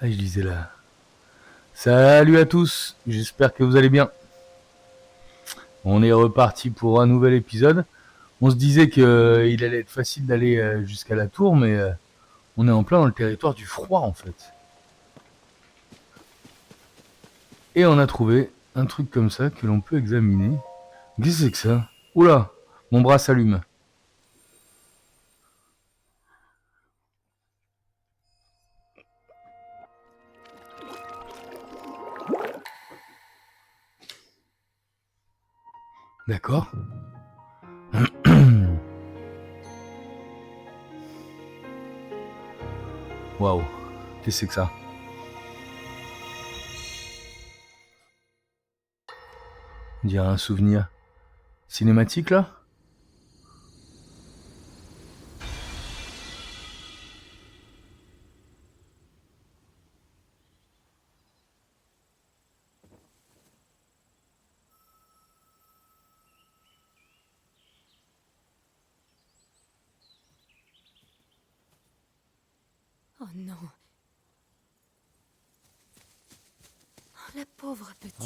Ah, je disais là. Salut à tous, j'espère que vous allez bien. On est reparti pour un nouvel épisode. On se disait qu'il allait être facile d'aller jusqu'à la tour, mais on est en plein dans le territoire du froid en fait. Et on a trouvé un truc comme ça que l'on peut examiner. Qu'est-ce que c'est que ça? Oula, mon bras s'allume. D'accord. Waouh, qu'est-ce que c'est que ça? On dirait un souvenir cinématique là? Oh non. Oh, la pauvre petite.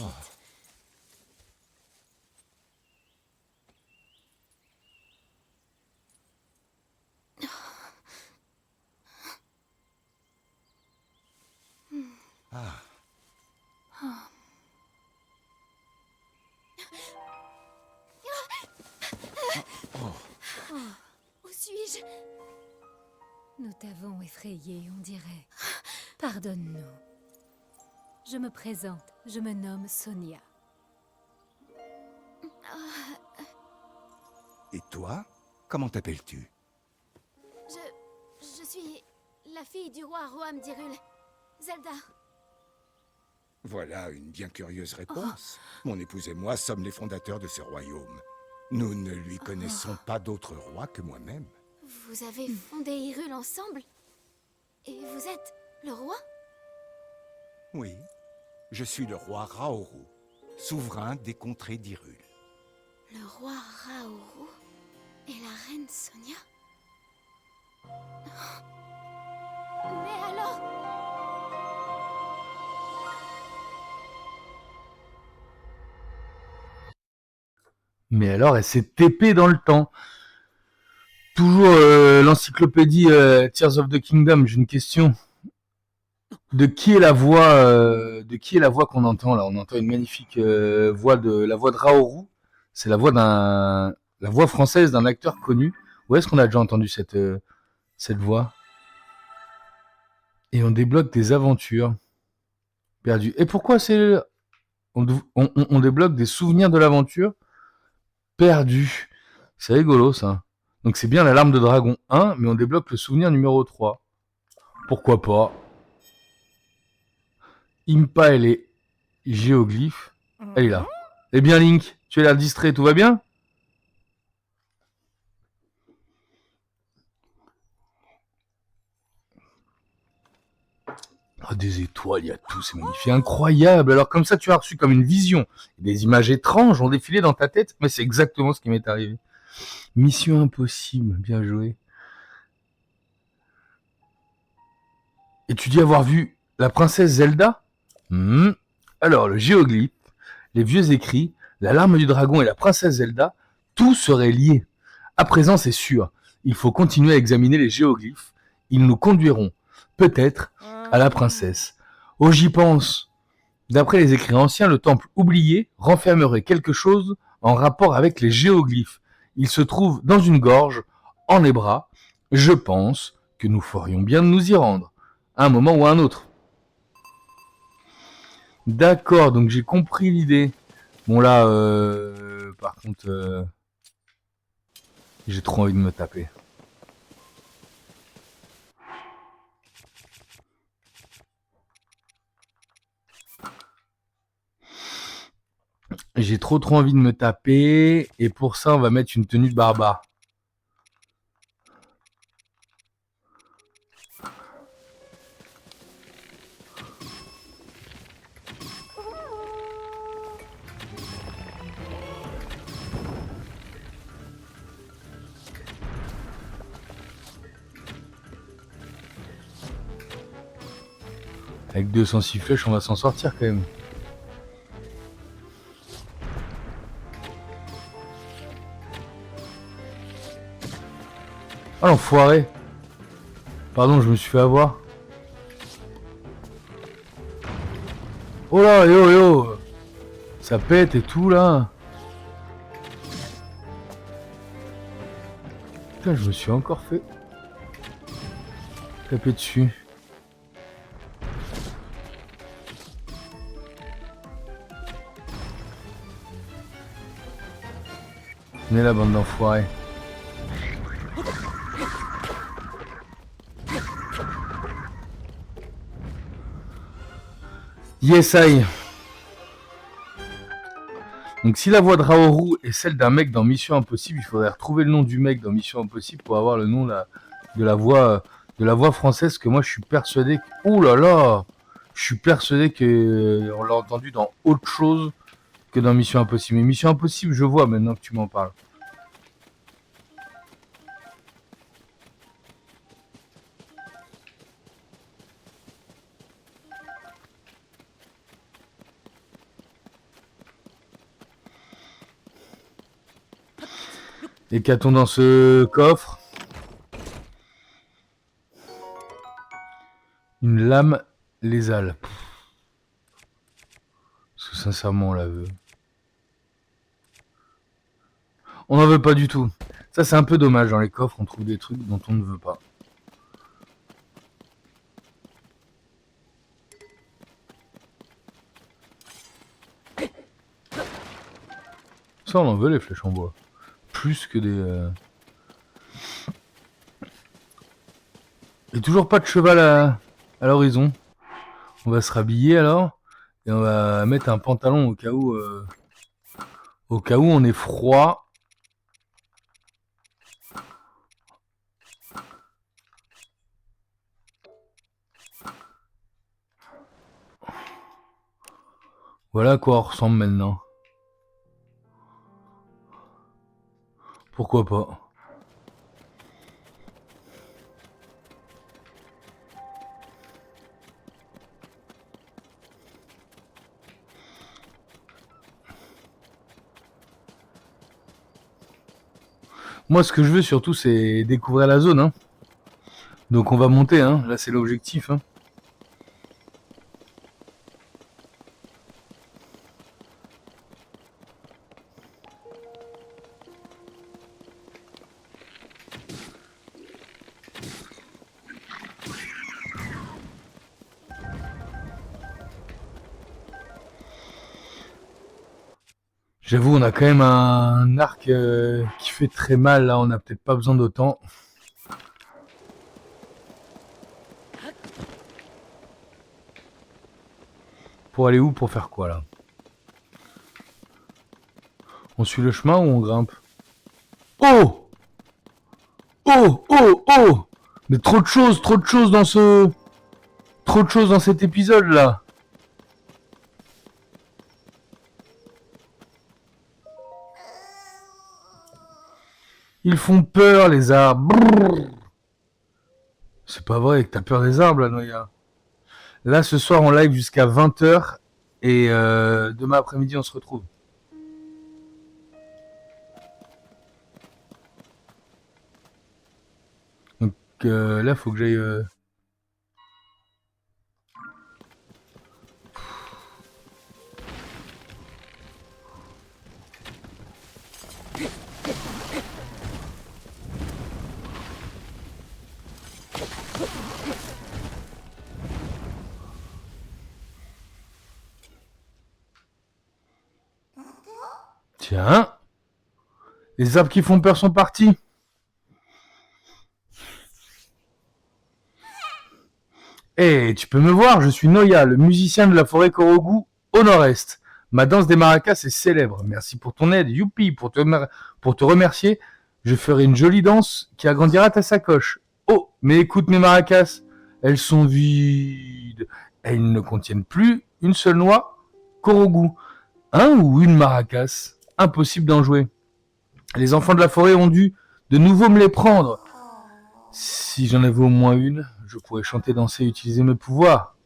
Où suis-je? Nous t'avons effrayé, on dirait. Pardonne-nous. Je me présente, je me nomme Sonia. Et toi? Comment t'appelles-tu? Je suis la fille du roi Roham d'Hyrule. Zelda. Voilà une bien curieuse réponse. Mon épouse et moi sommes les fondateurs de ce royaume. Nous ne lui connaissons pas d'autre roi que moi-même. Vous avez fondé Hyrule ensemble? Et vous êtes le roi? Oui, je suis le roi Raoru, souverain des contrées d'Hyrule. Le roi Raoru et la reine Sonia? Mais alors... Mais alors, elle s'est TP dans le temps. Toujours l'encyclopédie Tears of the Kingdom. J'ai une question. De qui est la voix qu'on entend là? On entend une magnifique voix de la voix de Raoru. C'est la voix française d'un acteur connu. Où est-ce qu'on a déjà entendu cette voix? Et on débloque des aventures perdues. Et pourquoi on débloque des souvenirs de l'aventure perdus? C'est rigolo ça. Donc c'est bien la larme de dragon 1, mais on débloque le souvenir numéro 3. Pourquoi pas? Impa et les géoglyphes. Elle est là. Eh bien Link, tu as l'air distrait, tout va bien? Oh, des étoiles, il y a tout, c'est magnifique, incroyable. Alors comme ça, tu as reçu comme une vision. Des images étranges ont défilé dans ta tête, mais c'est exactement ce qui m'est arrivé. Mission impossible, bien joué. Et tu dis avoir vu la princesse Zelda? Alors, le géoglyphe, les vieux écrits, la larme du dragon et la princesse Zelda, tout serait lié. À présent, c'est sûr, il faut continuer à examiner les géoglyphes. Ils nous conduiront, peut-être, à la princesse. Oh, j'y pense. D'après les écrits anciens, le temple oublié renfermerait quelque chose en rapport avec les géoglyphes. Il se trouve dans une gorge, en les bras. Je pense que nous ferions bien de nous y rendre, à un moment ou à un autre. D'accord, donc j'ai compris l'idée. Bon là, par contre, j'ai trop envie de me taper. J'ai trop envie de me taper, et pour ça, on va mettre une tenue de barbare. Avec 206 flèches, on va s'en sortir quand même. Ah l'enfoiré. Pardon, je me suis fait avoir. Oh là, yo yo. Ça pète et tout là. Putain, je me suis encore fait taper dessus. Venez la bande d'enfoirés. Yes, I. Donc si la voix de Raoru est celle d'un mec dans Mission Impossible, il faudrait retrouver le nom du mec dans Mission Impossible pour avoir le nom de la voix française, que moi je suis persuadé que... Ouh là là, je suis persuadé que on l'a entendu dans autre chose que dans Mission Impossible. Mais Mission Impossible, je vois maintenant que tu m'en parles. Et qu'a-t-on dans ce coffre? Une lame lézale. Parce que sincèrement, on la veut. On n'en veut pas du tout. Ça, c'est un peu dommage. Dans les coffres, on trouve des trucs dont on ne veut pas. Ça, on en veut, les flèches en bois. Plus que des... Et toujours pas de cheval à l'horizon. On va se rhabiller alors. Et on va mettre un pantalon au cas où on est froid. Voilà à quoi on ressemble maintenant. Pourquoi pas? Moi, ce que je veux surtout, c'est découvrir la zone. Hein. Donc on va monter. Hein. Là, c'est l'objectif. Hein. J'avoue, on a quand même un arc qui fait très mal. Là, on n'a peut-être pas besoin d'autant. Pour aller où? Pour faire quoi, là? On suit le chemin ou on grimpe? Oh! Oh! Oh! Oh! Mais trop de choses dans ce... Trop de choses dans cet épisode-là. Ils font peur, les arbres. Brrr. C'est pas vrai que t'as peur des arbres, là, Noya. Là, ce soir, on live jusqu'à 20h. Et demain après-midi, on se retrouve. Donc là, faut que j'aille... Tiens. Les arbres qui font peur sont partis. Eh, tu peux me voir, je suis Noya, le musicien de la forêt Korogu au nord-est. Ma danse des maracas est célèbre. Merci pour ton aide. Youpi, pour te remercier, je ferai une jolie danse qui agrandira ta sacoche. Oh, mais écoute mes maracas, elles sont vides. Elles ne contiennent plus une seule noix Korogu. Un ou une maracas? Impossible d'en jouer. Les enfants de la forêt ont dû de nouveau me les prendre. Si j'en avais au moins une, je pourrais chanter, danser et utiliser mes pouvoirs.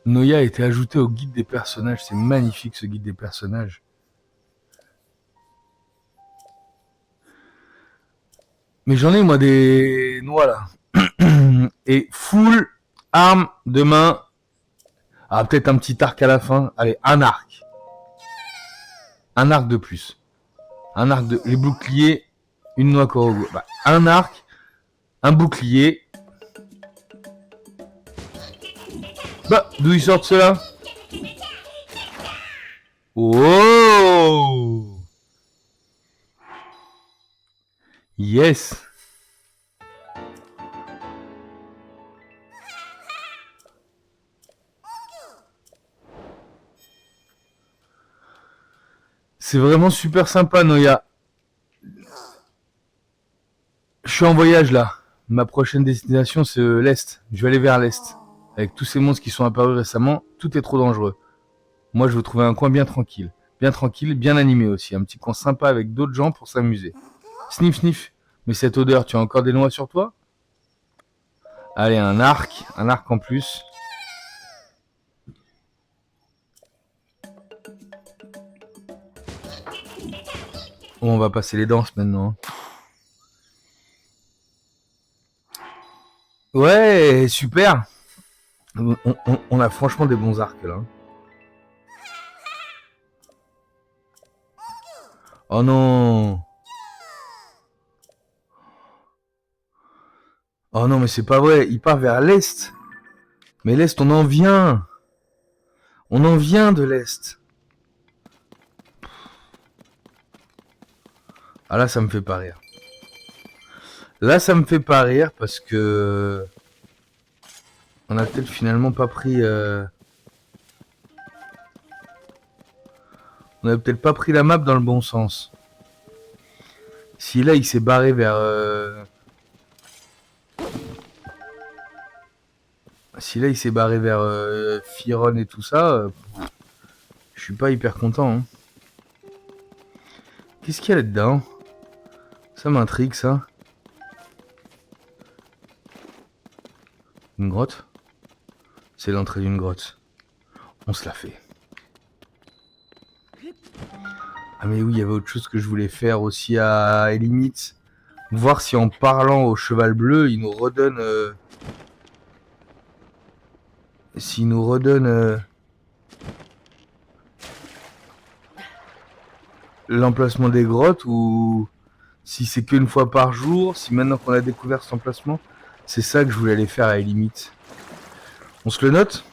Noya a été ajouté au guide des personnages. C'est magnifique ce guide des personnages. Mais j'en ai moi des noix là. Et full arme de main. Ah, peut-être un petit arc à la fin. Allez, un arc. Un arc de plus. Un arc de. Les boucliers. Une noix Korogo. Bah, un arc. Un bouclier. Bah, d'où ils sortent ceux-là? Oh! Yes! C'est vraiment super sympa, Noya. Je suis en voyage là. Ma prochaine destination, c'est l'Est. Je vais aller vers l'Est. Avec tous ces monstres qui sont apparus récemment, tout est trop dangereux. Moi, je veux trouver un coin bien tranquille. Bien tranquille, bien animé aussi. Un petit coin sympa avec d'autres gens pour s'amuser. Sniff, sniff. Mais cette odeur, tu as encore des noix sur toi? Allez, un arc en plus. Bon, on va passer les danses maintenant. Ouais, super. On a franchement des bons arcs là. Oh non. Oh non, mais c'est pas vrai. Il part vers l'Est. Mais l'Est, on en vient. On en vient de l'Est. Ah là, ça me fait pas rire. Là, ça me fait pas rire parce que... On a peut-être finalement pas pris... On a peut-être pas pris la map dans le bon sens. Si là, il s'est barré vers... Si là, il s'est barré vers Firon et tout ça... Je suis pas hyper content. Hein. Qu'est-ce qu'il y a là-dedans? Ça m'intrigue, ça. Une grotte? C'est l'entrée d'une grotte. On se la fait. Ah mais oui, il y avait autre chose que je voulais faire aussi à Elimite. Voir si en parlant au cheval bleu, il nous redonne... S'il nous redonne... l'emplacement des grottes ou si c'est qu'une fois par jour, si maintenant qu'on a découvert cet emplacement, c'est ça que je voulais aller faire à Elimite. On se le note?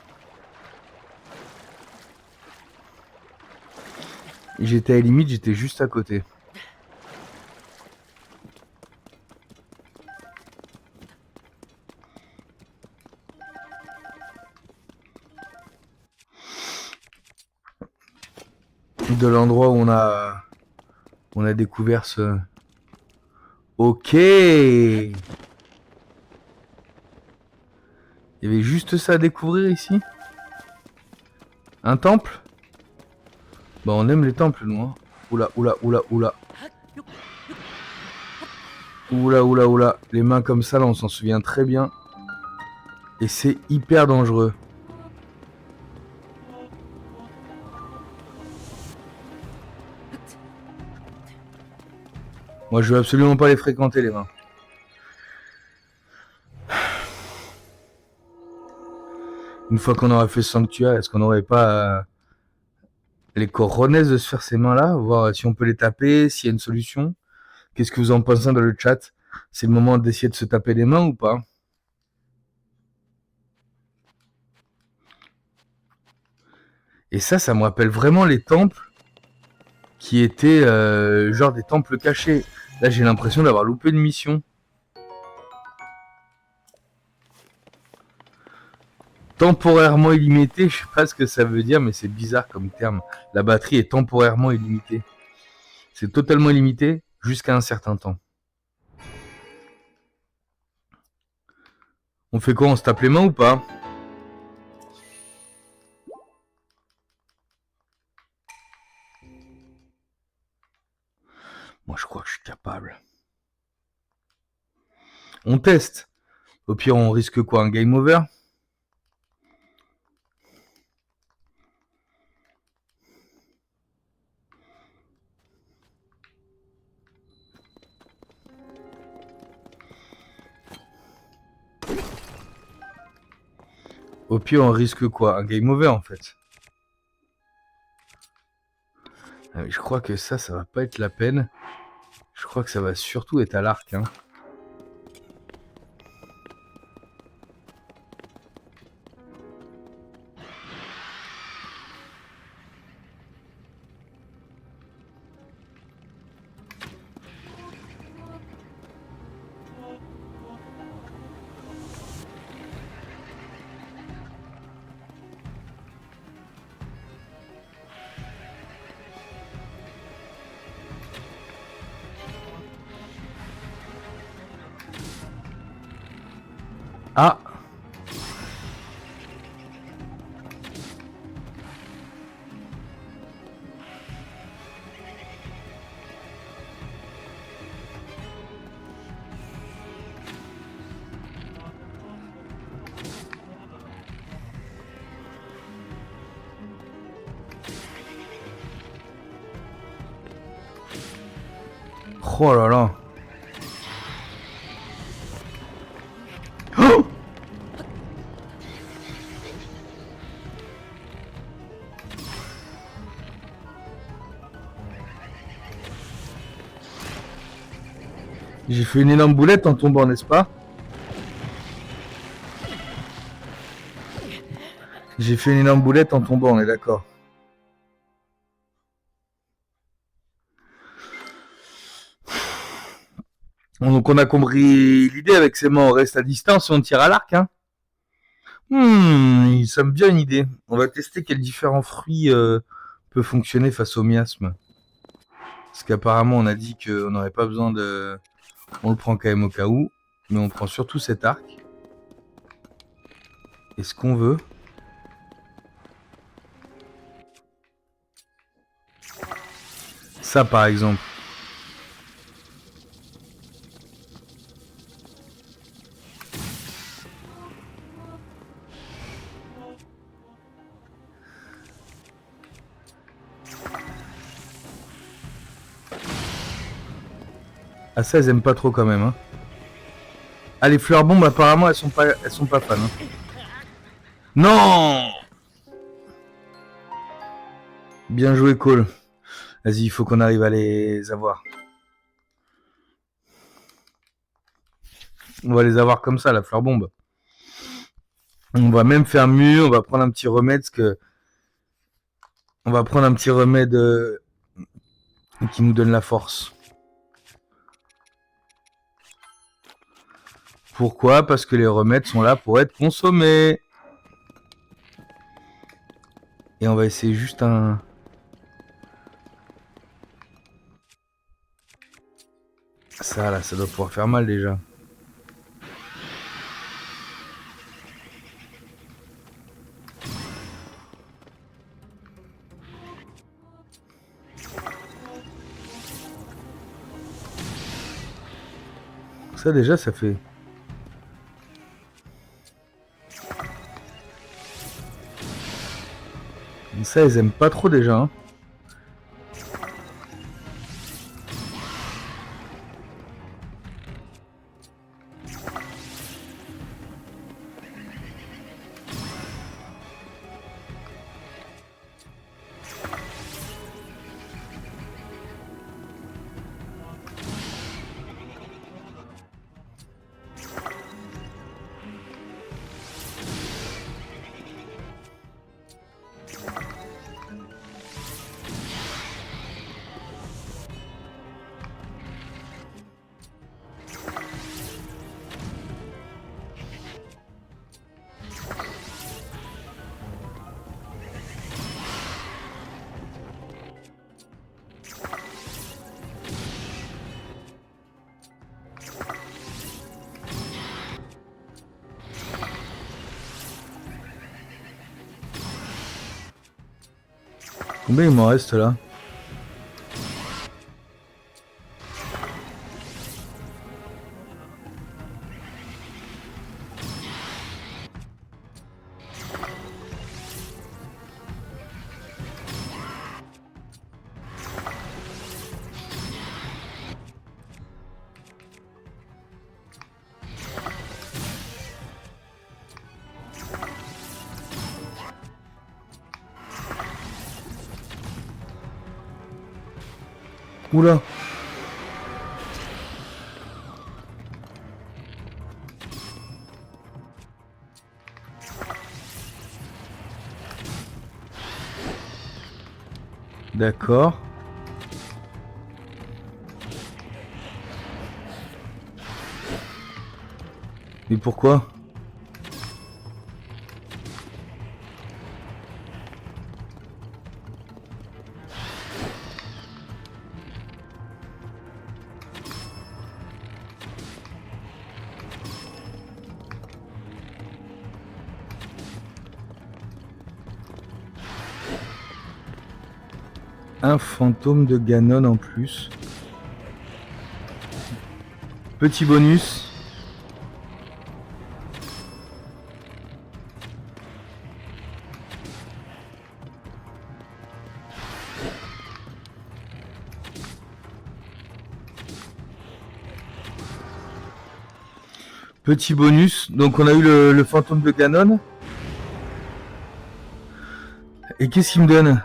J'étais à Elimite, j'étais juste à côté. De l'endroit où on a découvert ce... Ok. Il y avait juste ça à découvrir ici. Un temple. Bon, on aime les temples, nous. Hein. Oula, oula, oula, oula. Oula, oula, oula. Les mains comme ça, là, on s'en souvient très bien. Et c'est hyper dangereux. Moi, je veux absolument pas les fréquenter, les mains. Une fois qu'on aura fait ce sanctuaire, est-ce qu'on n'aurait pas les coronets de se faire ces mains-là? Voir si on peut les taper, s'il y a une solution. Qu'est-ce que vous en pensez dans le chat? C'est le moment d'essayer de se taper les mains ou pas? Et ça me rappelle vraiment les temples qui étaient genre des temples cachés. Là, j'ai l'impression d'avoir loupé une mission. Temporairement illimité, je sais pas ce que ça veut dire, mais c'est bizarre comme terme. La batterie est temporairement illimitée. C'est totalement illimité jusqu'à un certain temps. On fait quoi? On se tape les mains ou pas? Moi, je crois que je suis capable. On teste. Au pire, on risque quoi? Un game over? Au pire, on risque quoi? Un game over en fait. Ah, mais je crois que ça va pas être la peine. Je crois que ça va surtout être à l'arc. Hein. Ah! Oh là là! Oh! J'ai fait une énorme boulette en tombant, n'est-ce pas? J'ai fait une énorme boulette en tombant, on est d'accord. Donc on a compris l'idée avec ces mains, on reste à distance et on tire à l'arc. Hein. Ça me vient une idée. On va tester quels différents fruits peuvent fonctionner face au miasme. Parce qu'apparemment on a dit qu'on n'aurait pas besoin de... On le prend quand même au cas où. Mais on prend surtout cet arc. Et ce qu'on veut... Ça par exemple. Ah ça elles aiment pas trop quand même. Hein. Ah les fleurs bombes apparemment elles sont pas fans. Hein. Non! Bien joué Cole. Vas-y, il faut qu'on arrive à les avoir. On va les avoir comme ça, la fleur bombe. On va même faire mieux, on va prendre un petit remède, on va prendre un petit remède qui nous donne la force. Pourquoi? Parce que les remèdes sont là pour être consommés. Et on va essayer juste un... Ça là, ça doit pouvoir faire mal déjà. Ça déjà, ça fait... Ça, ils aiment pas trop déjà. Hein. Combien il m'en reste là? Oula. D'accord. Mais pourquoi? Un fantôme de Ganon en plus. Petit bonus. Petit bonus. Donc on a eu le fantôme de Ganon. Et qu'est-ce qu'il me donne?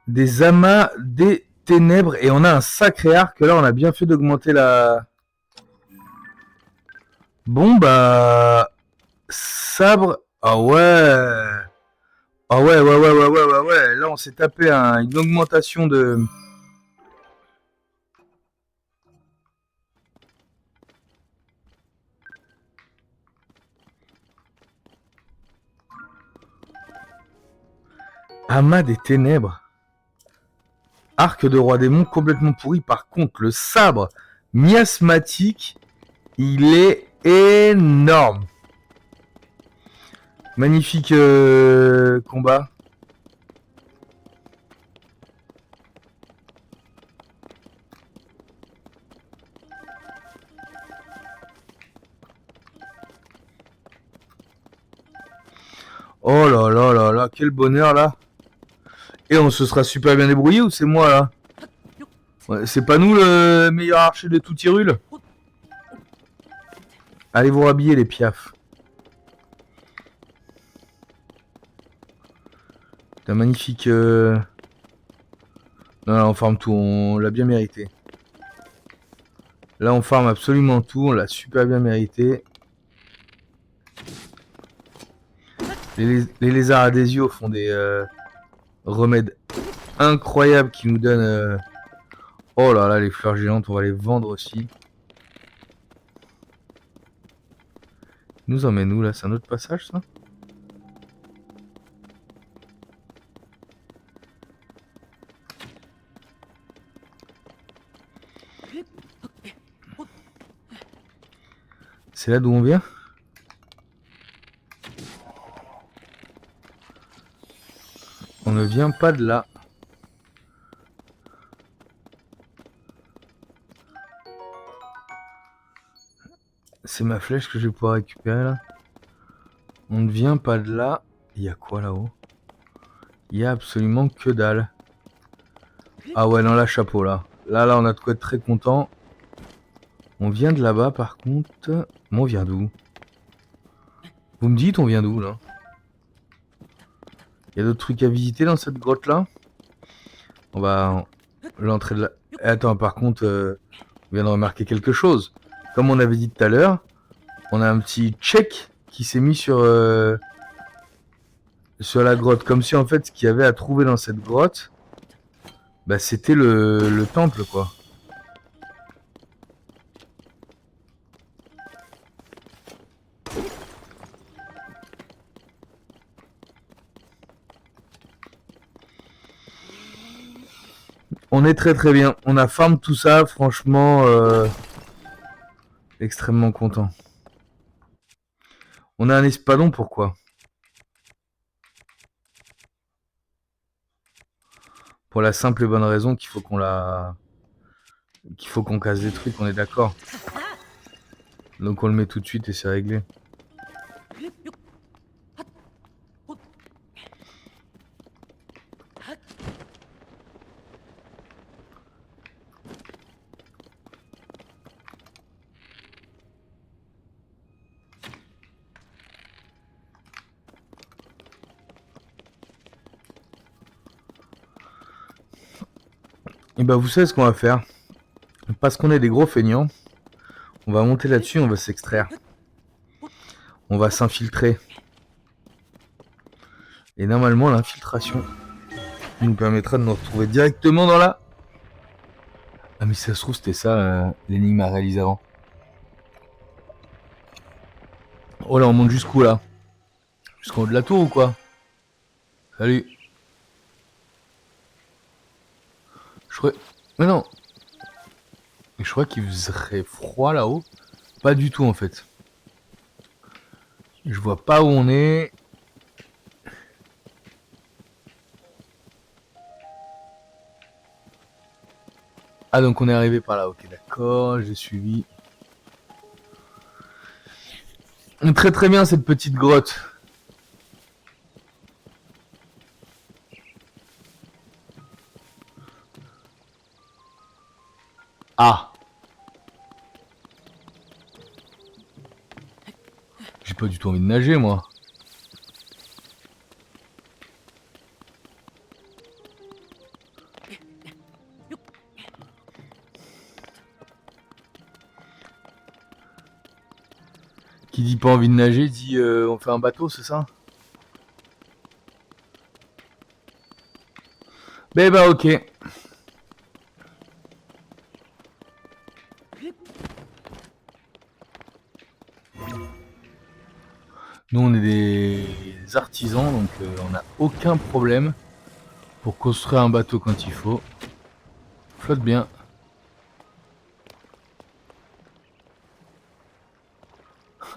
Des amas des ténèbres. Et on a un sacré arc. Là, on a bien fait d'augmenter la... Bon, bah... Sabre. Ah ouais. Ah ouais. Là, on s'est tapé une augmentation de... Amas des ténèbres. Arc de roi démon complètement pourri. Par contre, le sabre miasmatique, il est énorme. Magnifique combat. Oh là là, quel bonheur là. Et on se sera super bien débrouillé ou c'est moi là? Ouais, c'est pas nous le meilleur archer de tout Hyrule? Allez vous rhabiller les piafs. T'as magnifique... Non, on farm tout, on l'a bien mérité. Là on farm absolument tout, on l'a super bien mérité. Les lézards à des yeux font des remèdes incroyables qui nous donnent... Oh là là, les fleurs géantes, on va les vendre aussi. Il nous emmène où là? C'est un autre passage ça? C'est là d'où on vient? On ne vient pas de là. C'est ma flèche que je vais pouvoir récupérer là. On ne vient pas de là. Il y a quoi là-haut? Il y a absolument que dalle. Ah ouais, non, là, chapeau là. Là, on a de quoi être très content. On vient de là-bas par contre. Mais on vient d'où? Vous me dites, on vient d'où là? Il y a d'autres trucs à visiter dans cette grotte là? On va... L'entrée de la... Attends, par contre, on vient de remarquer quelque chose. Comme on avait dit tout à l'heure, on a un petit check qui s'est mis sur la grotte. Comme si en fait, ce qu'il y avait à trouver dans cette grotte, bah, c'était le temple quoi. On est très très bien. On a farm tout ça, franchement, extrêmement content. On a un espadon, pourquoi? Pour la simple et bonne raison qu'il faut qu'on casse des trucs, on est d'accord. Donc on le met tout de suite et c'est réglé. Et bah vous savez ce qu'on va faire. parce qu'on est des gros feignants, on va monter là-dessus, on va s'extraire. On va s'infiltrer. Et normalement, l'infiltration nous permettra de nous retrouver directement dans la... Ah mais si ça se trouve, c'était ça l'énigme à réaliser avant. Oh là, on monte jusqu'où là? Jusqu'en haut de la tour ou quoi? Salut. Je crois... Mais non. Je crois qu'il faisait froid là-haut. Pas du tout en fait. Je vois pas où on est. Ah donc on est arrivé par là. Ok d'accord, j'ai suivi. Très très bien cette petite grotte. Ah. J'ai pas du tout envie de nager moi. Qui dit pas envie de nager dit on fait un bateau, c'est ça? Ben bah ok. Nous on est des artisans donc on n'a aucun problème pour construire un bateau quand il faut. Flotte bien.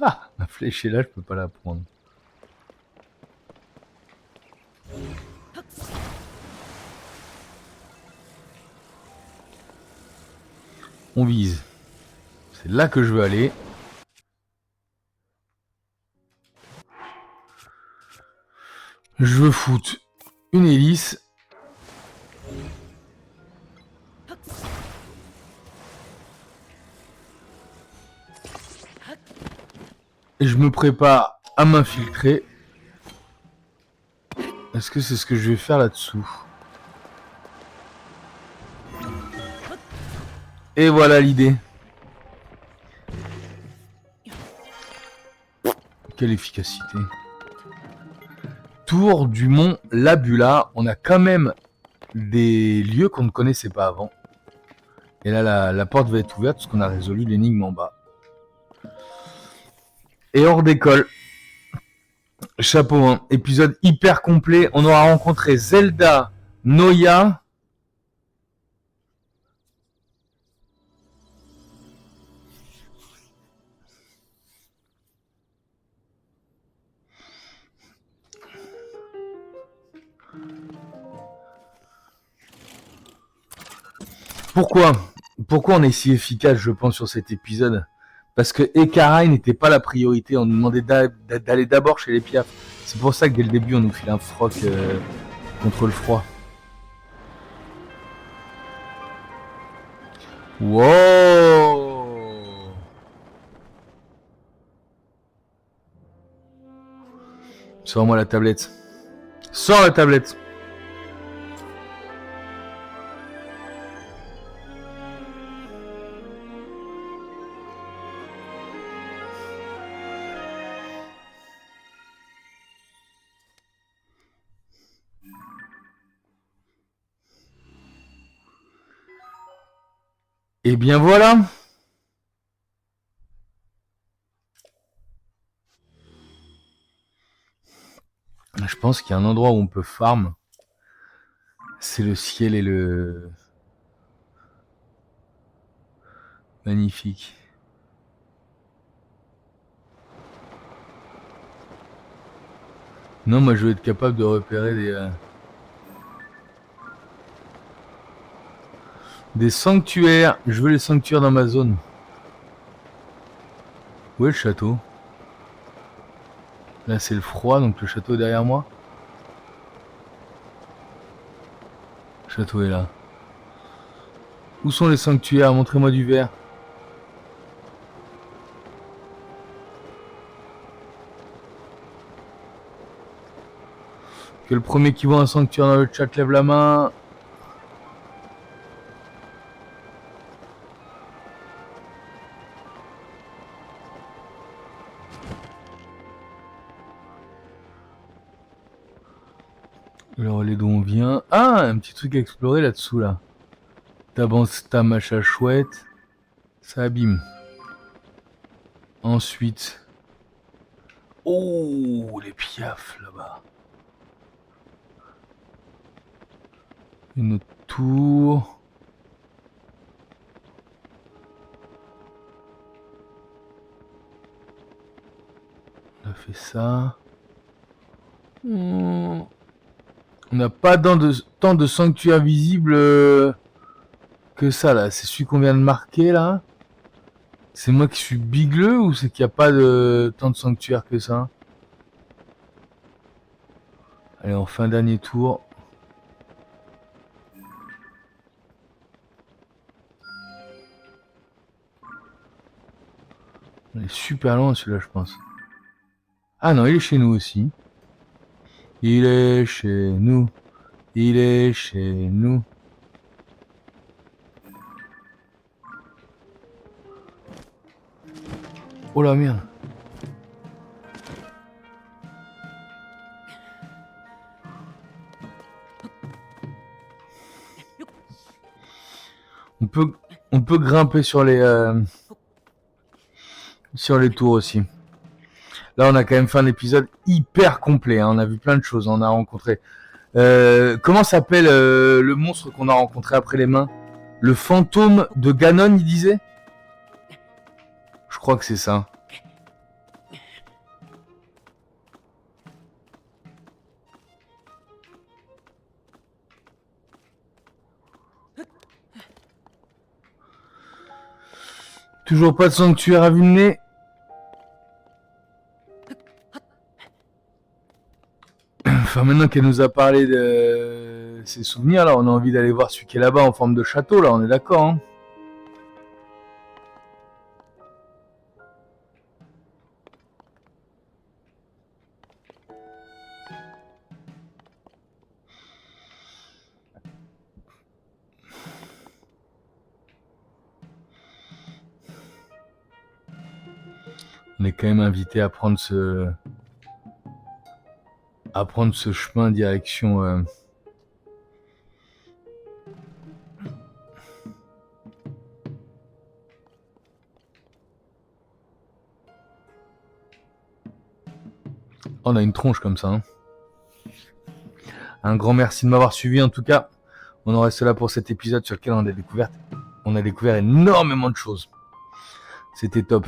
Ah, ma flèche est là, je peux pas la prendre. On vise. C'est là que je veux aller. Je veux foutre une hélice. Et je me prépare à m'infiltrer. Est-ce que c'est ce que je vais faire là-dessous? Et voilà l'idée. Quelle efficacité. Tour du mont Labula. On a quand même des lieux qu'on ne connaissait pas avant. Et là, la porte va être ouverte parce qu'on a résolu l'énigme en bas. Et on redécolle. Chapeau, hein. Épisode hyper complet. On aura rencontré Zelda, Noya. Pourquoi on est si efficace, je pense, sur cet épisode? Parce que Ekarai n'était pas la priorité. On nous demandait d'aller d'abord chez les Piaf. C'est pour ça que dès le début, on nous file un froc contre le froid. Wow! Sors-moi la tablette. Sors la tablette. Et bien voilà. Je pense qu'il y a un endroit où on peut farm. C'est le ciel et le... Magnifique. Non, moi je veux être capable de repérer des sanctuaires. Je veux les sanctuaires dans ma zone. Où est le château? Là c'est le froid, donc le château est derrière moi. Le château est là. Où sont les sanctuaires? Montrez-moi du vert. Que le premier qui voit un sanctuaire dans le chat lève la main. Le relais d'où on vient. Ah, un petit truc à explorer là-dessous, là. Tabanta, machin chouette. Ça abîme. Ensuite. Oh, les piafs, là-bas. Une autre tour. On a fait ça. On n'a pas tant de sanctuaires visibles que ça là. C'est celui qu'on vient de marquer là. C'est moi qui suis bigleux ou c'est qu'il n'y a pas tant de sanctuaires que ça? Allez, on fait un dernier tour. On est super loin celui-là, je pense. Ah non, il est chez nous aussi. Il est chez nous. Il est chez nous. Oh la merde. On peut grimper sur les tours aussi. Là, on a quand même fait un épisode hyper complet. Hein. On a vu plein de choses. On a rencontré. Comment s'appelle le monstre qu'on a rencontré après les mains? Le fantôme de Ganon, il disait? Je crois que c'est ça. Toujours pas de sanctuaire à vue de nez. Enfin, maintenant qu'elle nous a parlé de ses souvenirs, là, on a envie d'aller voir celui qui est là-bas en forme de château, là, on est d'accord, hein? On est quand même invité à prendre ce chemin direction on a une tronche comme ça, hein. Un grand merci de m'avoir suivi. En tout cas, on en reste là pour cet épisode sur lequel on a découvert énormément de choses. C'était top.